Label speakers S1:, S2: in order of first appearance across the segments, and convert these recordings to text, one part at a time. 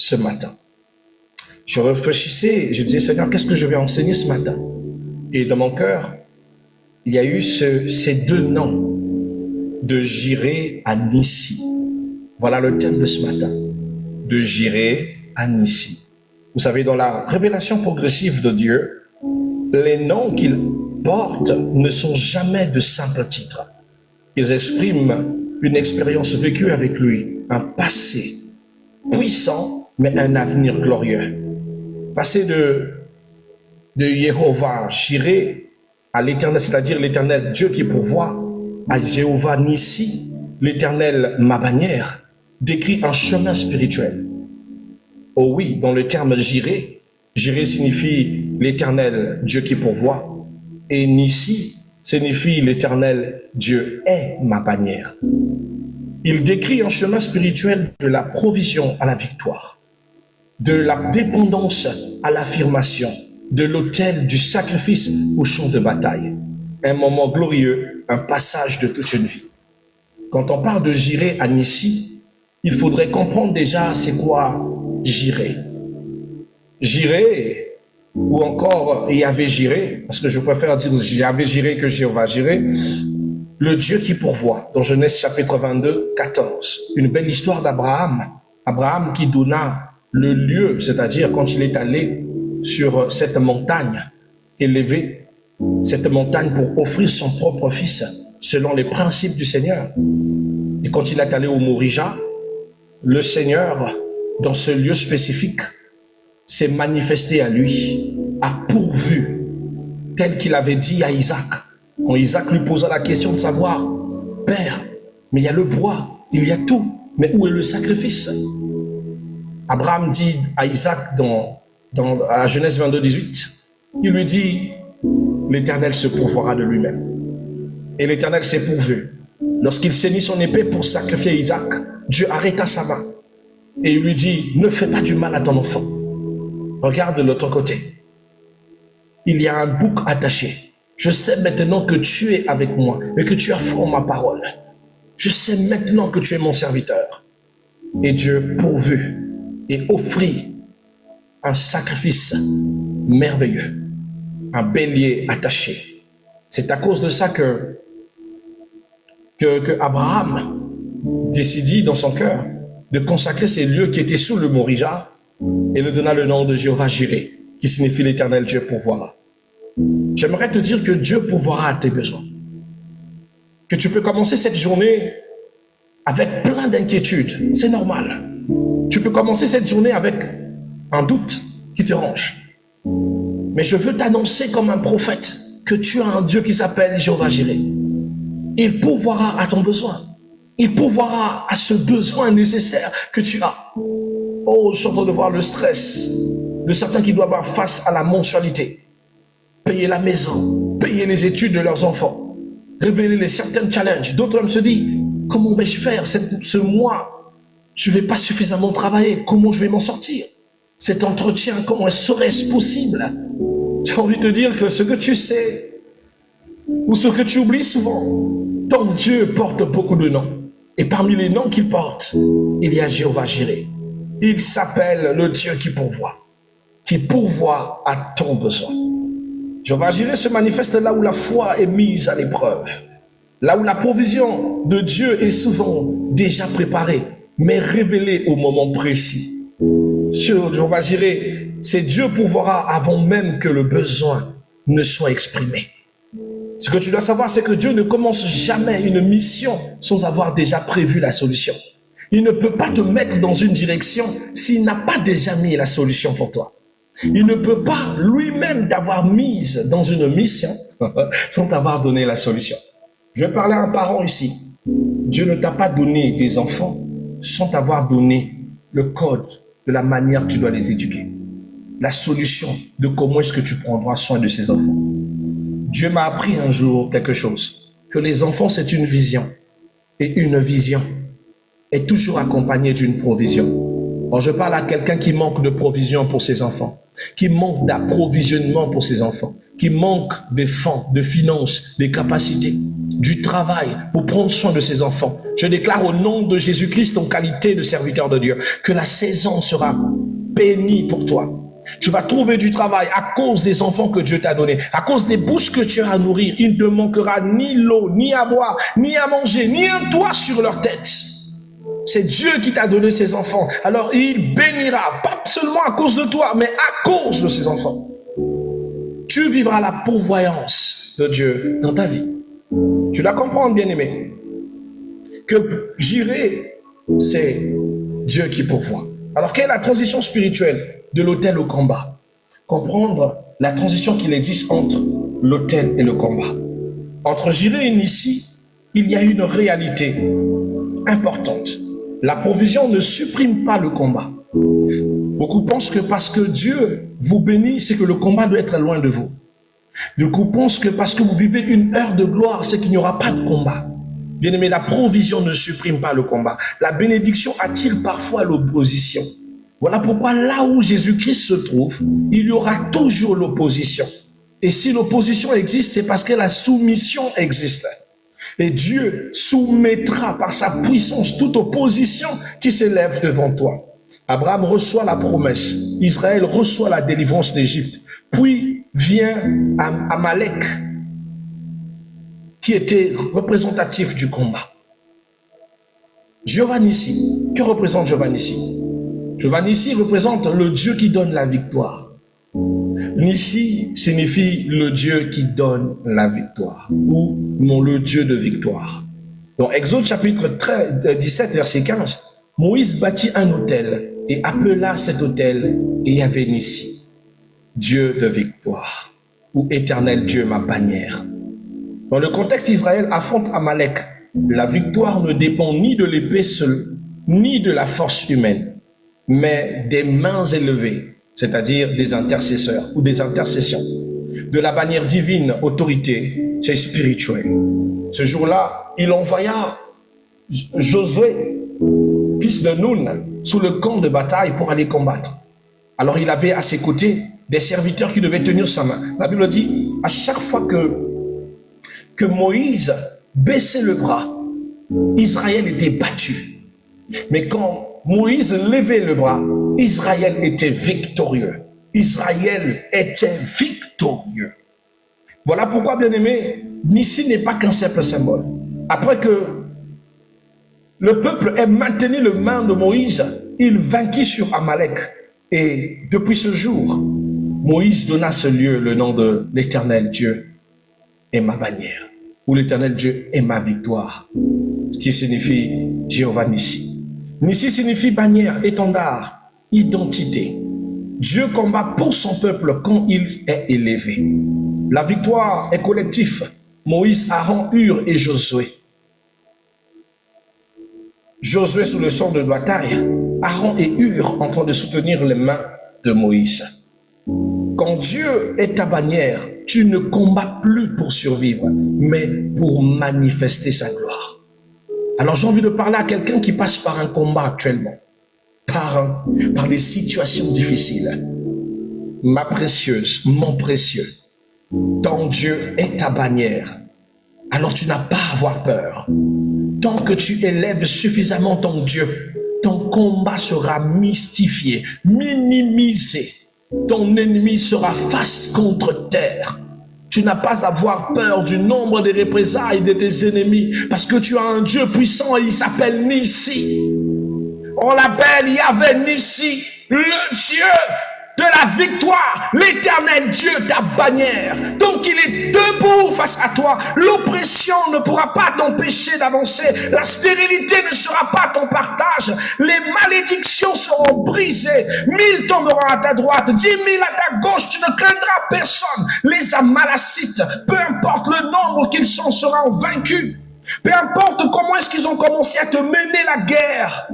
S1: ce matin. Je réfléchissais, je disais, Seigneur, qu'est-ce que je vais enseigner ce matin? Et dans mon cœur, il y a eu ces deux noms de Jiré à Nissi. Voilà le thème de ce matin, de Jiré à Nissi. Vous savez, dans la révélation progressive de Dieu, les noms qu'il porte ne sont jamais de simples titres. Ils expriment une expérience vécue avec lui, un passé puissant, mais un avenir glorieux. Passer de Jéhovah Jiré à l'éternel, c'est-à-dire l'éternel Dieu qui pourvoit, à Jéhovah Nissi, l'éternel ma bannière, décrit un chemin spirituel. Oh oui, dans le terme Jiré, Jiré signifie l'éternel Dieu qui pourvoit, et Nissi signifie l'éternel Dieu est ma bannière. Il décrit un chemin spirituel de la provision à la victoire, de la dépendance à l'affirmation, de l'autel du sacrifice au champ de bataille. Un moment glorieux, un passage de toute une vie. Quand on parle de Jiré à Nissi, il faudrait comprendre déjà c'est quoi Jiré. Jiré, ou encore Yahvé Jiré, parce que je préfère dire Yahvé Jiré que Jéhovah Jiré, le Dieu qui pourvoit, dans Genèse chapitre 22, 14. Une belle histoire d'Abraham. Abraham qui donna le lieu, c'est-à-dire quand il est allé sur cette montagne élevée, cette montagne pour offrir son propre fils, selon les principes du Seigneur. Et quand il est allé au Morija, le Seigneur, dans ce lieu spécifique, s'est manifesté à lui, a pourvu, tel qu'il avait dit à Isaac. Quand Isaac lui posa la question de savoir, Père, mais il y a le bois, il y a tout, mais où est le sacrifice? Abraham dit à Isaac à Genèse 22, 18, il lui dit, l'Éternel se pourvoira de lui-même. Et l'Éternel s'est pourvu. Lorsqu'il saignit son épée pour sacrifier Isaac, Dieu arrêta sa main et il lui dit, ne fais pas du mal à ton enfant. Regarde de l'autre côté. Il y a un bouc attaché. Je sais maintenant que tu es avec moi et que tu as foi en ma parole. Je sais maintenant que tu es mon serviteur. Et Dieu pourvut et offrit un sacrifice merveilleux, un bélier attaché. C'est à cause de ça que Abraham décidit dans son cœur de consacrer ces lieux qui étaient sous le Morija et lui donna le nom de Jéhovah Jiré, qui signifie l'éternel Dieu pourvoira. J'aimerais te dire que Dieu pourvoira à tes besoins. Que tu peux commencer cette journée avec plein d'inquiétudes, c'est normal. Tu peux commencer cette journée avec un doute qui te ronge. Mais je veux t'annoncer comme un prophète que tu as un Dieu qui s'appelle Jéhovah Jiré. Il pourvoira à ton besoin. Il pourvoira à ce besoin nécessaire que tu as. Oh, je suis en train de voir le stress de certains qui doivent faire face à la mensualité. Payer la maison, payer les études de leurs enfants, révéler les certains challenges. D'autres se disent, comment vais-je faire ce mois? Je ne vais pas suffisamment travailler. Comment je vais m'en sortir? Cet entretien, comment serait-ce possible? J'ai envie de te dire que ce que tu sais, ou ce que tu oublies souvent, ton Dieu porte beaucoup de noms. Et parmi les noms qu'il porte, il y a Jéhovah Jiré. Il s'appelle le Dieu qui pourvoit à ton besoin. Jéhovah Jiré se manifeste là où la foi est mise à l'épreuve, là où la provision de Dieu est souvent déjà préparée, mais révélée au moment précis. Jéhovah Jiré, c'est Dieu pourvoira avant même que le besoin ne soit exprimé. Ce que tu dois savoir, c'est que Dieu ne commence jamais une mission sans avoir déjà prévu la solution. Il ne peut pas te mettre dans une direction s'il n'a pas déjà mis la solution pour toi. Il ne peut pas lui-même t'avoir mise dans une mission sans t'avoir donné la solution. Je vais parler à un parent ici. Dieu ne t'a pas donné des enfants sans t'avoir donné le code de la manière que tu dois les éduquer. La solution de comment est-ce que tu prendras soin de ces enfants. Dieu m'a appris un jour quelque chose, que les enfants c'est une vision. Et une vision est toujours accompagnée d'une provision. Or, je parle à quelqu'un qui manque de provision pour ses enfants, qui manque d'approvisionnement pour ses enfants, qui manque de fonds, de finances, des capacités. du travail pour prendre soin de ses enfants. Je déclare au nom de Jésus-Christ en qualité de serviteur de Dieu que la saison sera bénie pour toi. Tu vas trouver du travail à cause des enfants que Dieu t'a donnés, à cause des bouches que tu as à nourrir. Il ne manquera ni l'eau, ni à boire, ni à manger, ni un toit sur leur tête. C'est Dieu qui t'a donné ces enfants. Alors il bénira, pas seulement à cause de toi, mais à cause de ces enfants. Tu vivras la pourvoyance de Dieu dans ta vie. Tu dois comprendre, bien-aimé, que Jireh, c'est Dieu qui pourvoit. Alors, quelle est la transition spirituelle de l'autel au combat? Comprendre la transition qu'il existe entre l'autel et le combat. Entre Jireh et Nissi, il y a une réalité importante. La provision ne supprime pas le combat. Beaucoup pensent que parce que Dieu vous bénit, c'est que le combat doit être loin de vous. Beaucoup pensent que parce que vous vivez une heure de gloire, c'est qu'il n'y aura pas de combat. Bien aimé, la provision ne supprime pas le combat. La bénédiction attire parfois l'opposition. Voilà pourquoi là où Jésus-Christ se trouve, il y aura toujours l'opposition. Et si l'opposition existe, c'est parce que la soumission existe. Et Dieu soumettra par sa puissance toute opposition qui s'élève devant toi. Abraham reçoit la promesse. Israël reçoit la délivrance d'Égypte. Puis vient Amalek, qui était représentatif du combat. Jéhovah Nissi, que représente Jéhovah Nissi? Jéhovah Nissi représente le Dieu qui donne la victoire. Nissi signifie le Dieu qui donne la victoire, ou non le Dieu de victoire. Dans Exode chapitre 17, verset 15, Moïse bâtit un autel et appela cet autel Yahvé Nissi, Dieu de victoire, ou éternel Dieu ma bannière. Dans le contexte, Israël affronte Amalek. La victoire ne dépend ni de l'épée seule, ni de la force humaine, mais des mains élevées, c'est-à-dire des intercesseurs ou des intercessions. De la bannière divine, autorité, c'est spirituel. Ce jour-là, il envoya Josué, fils de Nun, sous le camp de bataille pour aller combattre. Alors il avait à ses côtés des serviteurs qui devaient tenir sa main. La Bible dit, à chaque fois que Moïse baissait le bras, Israël était battu. Mais quand Moïse levait le bras, Israël était victorieux. Israël était victorieux. Voilà pourquoi, bien-aimé, Nissi n'est pas qu'un simple symbole. Après que le peuple ait maintenu le main de Moïse, il vainquit sur Amalek. Et depuis ce jour, Moïse donna à ce lieu le nom de l'Éternel Dieu est ma bannière, ou l'Éternel Dieu est ma victoire, ce qui signifie Jéhovah Nissi. Nissi signifie bannière, étendard, identité. Dieu combat pour son peuple quand il est élevé. La victoire est collective. Moïse, Aaron, Hur et Josué. Josué sous le son de bataille, Aaron et Hur en train de soutenir les mains de Moïse. Quand Dieu est ta bannière, tu ne combats plus pour survivre, mais pour manifester sa gloire. Alors j'ai envie de parler à quelqu'un qui passe par un combat actuellement, par des situations difficiles. Ma précieuse, mon précieux, ton Dieu est ta bannière. Alors tu n'as pas à avoir peur. Tant que tu élèves suffisamment ton Dieu, ton combat sera mystifié, minimisé. Ton ennemi sera face contre terre. Tu n'as pas à avoir peur du nombre des représailles de tes ennemis, parce que tu as un Dieu puissant et il s'appelle Nissi. On l'appelle Yahvé Nissi, le Dieu de la victoire, l'Éternel Dieu, ta bannière. Donc il est debout face à toi. L'oppression ne pourra pas t'empêcher d'avancer. La stérilité ne sera pas ton partage. Les malédictions seront brisées. 1000 tomberont à ta droite, 10 000 à ta gauche. Tu ne craindras personne. Les Amalacites, peu importe le nombre qu'ils sont, seront vaincus. Peu importe comment est-ce qu'ils ont commencé à te mener la guerre,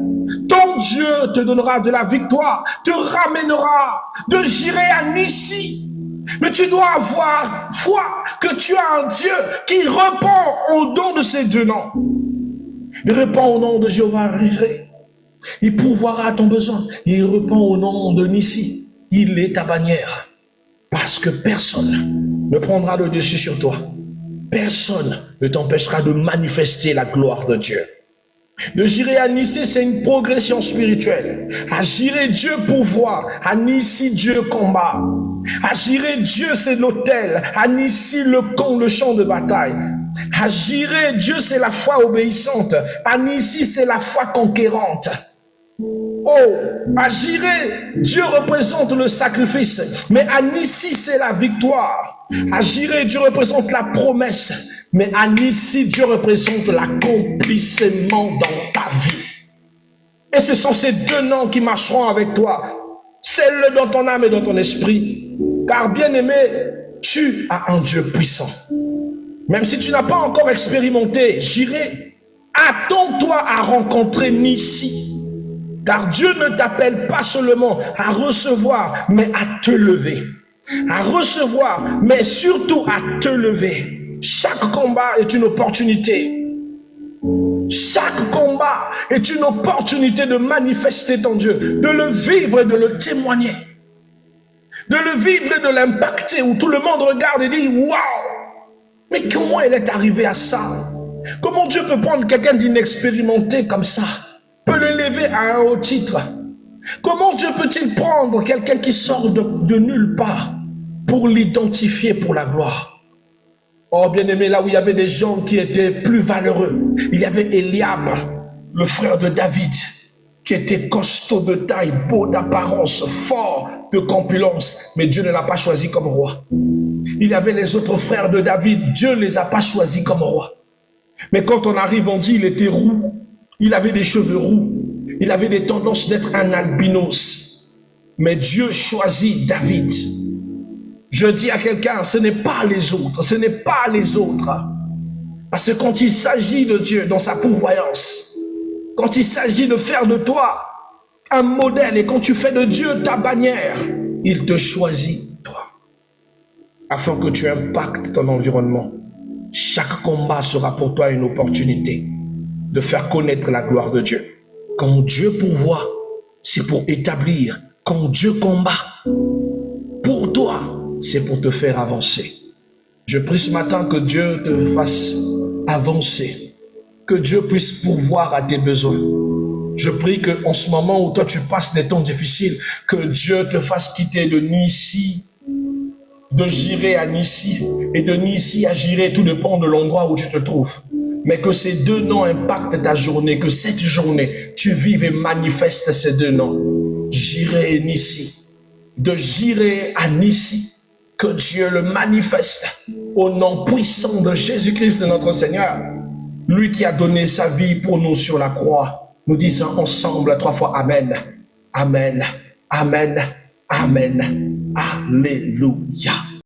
S1: ton Dieu te donnera de la victoire, te ramènera de Jireh à Nissi. Mais tu dois avoir foi que tu as un Dieu qui répond au nom de ces deux noms. Il répond au nom de Jéhovah Jireh. Il pourvoira à ton besoin. Il répond au nom de Nissi. Il est ta bannière. Parce que personne ne prendra le dessus sur toi. personne ne t'empêchera de manifester la gloire de Dieu. De Jireh à Nissi, c'est une progression spirituelle. À Jireh, Dieu pourvoit. À Nissi, Dieu combat. À Jireh, Dieu c'est l'autel. À Nissi, le champ de bataille. À Jireh, Dieu c'est la foi obéissante. À Nissi, c'est la foi conquérante. Oh, à Jireh, Dieu représente le sacrifice, mais à Nissi, c'est la victoire. À Jireh, Dieu représente la promesse, mais à Nissi, Dieu représente l'accomplissement dans ta vie. Et ce sont ces deux noms qui marcheront avec toi. Celle dans ton âme et dans ton esprit. Car bien aimé, tu as un Dieu puissant. Même si tu n'as pas encore expérimenté Jireh, attends-toi à rencontrer Nissi. Car Dieu ne t'appelle pas seulement à recevoir, mais à te lever. À recevoir, mais surtout à te lever. Chaque combat est une opportunité. Chaque combat est une opportunité de manifester ton Dieu, de le vivre et de le témoigner. De le vivre et de l'impacter, où tout le monde regarde et dit « Waouh! Mais comment elle est arrivée à ça? Comment Dieu peut prendre quelqu'un d'inexpérimenté comme ça? Peut le lever à un haut titre? Comment Dieu peut-il prendre quelqu'un qui sort de nulle part pour l'identifier pour la gloire? Oh bien-aimé, là où il y avait des gens qui étaient plus valeureux, il y avait Eliab, le frère de David, qui était costaud de taille, beau d'apparence, fort de corpulence, mais Dieu ne l'a pas choisi comme roi. Il y avait les autres frères de David, Dieu ne les a pas choisis comme roi. Mais quand on arrive, on dit il était roux. Il avait des cheveux roux. Il avait des tendances d'être un albinos. Mais Dieu choisit David. Je dis à quelqu'un, ce n'est pas les autres. Ce n'est pas les autres. Parce que quand il s'agit de Dieu dans sa pourvoyance, quand il s'agit de faire de toi un modèle et quand tu fais de Dieu ta bannière, il te choisit, toi. Afin que tu impactes ton environnement. Chaque combat sera pour toi une opportunité de faire connaître la gloire de Dieu. Quand Dieu pourvoit, c'est pour établir. Quand Dieu combat, pour toi, c'est pour te faire avancer. Je prie ce matin que Dieu te fasse avancer. Que Dieu puisse pourvoir à tes besoins. Je prie qu'en ce moment où toi tu passes des temps difficiles, que Dieu te fasse quitter de Nissi, de Jireh à Nissi, et de Nissi à Jireh, tout dépend de l'endroit où tu te trouves. Mais que ces deux noms impactent ta journée, que cette journée, tu vives et manifestes ces deux noms. Jireh et Nissi. De Jireh à Nissi, que Dieu le manifeste au nom puissant de Jésus-Christ de notre Seigneur. Lui qui a donné sa vie pour nous sur la croix. Nous disons ensemble 3 fois Amen. Amen. Amen. Amen. Alléluia.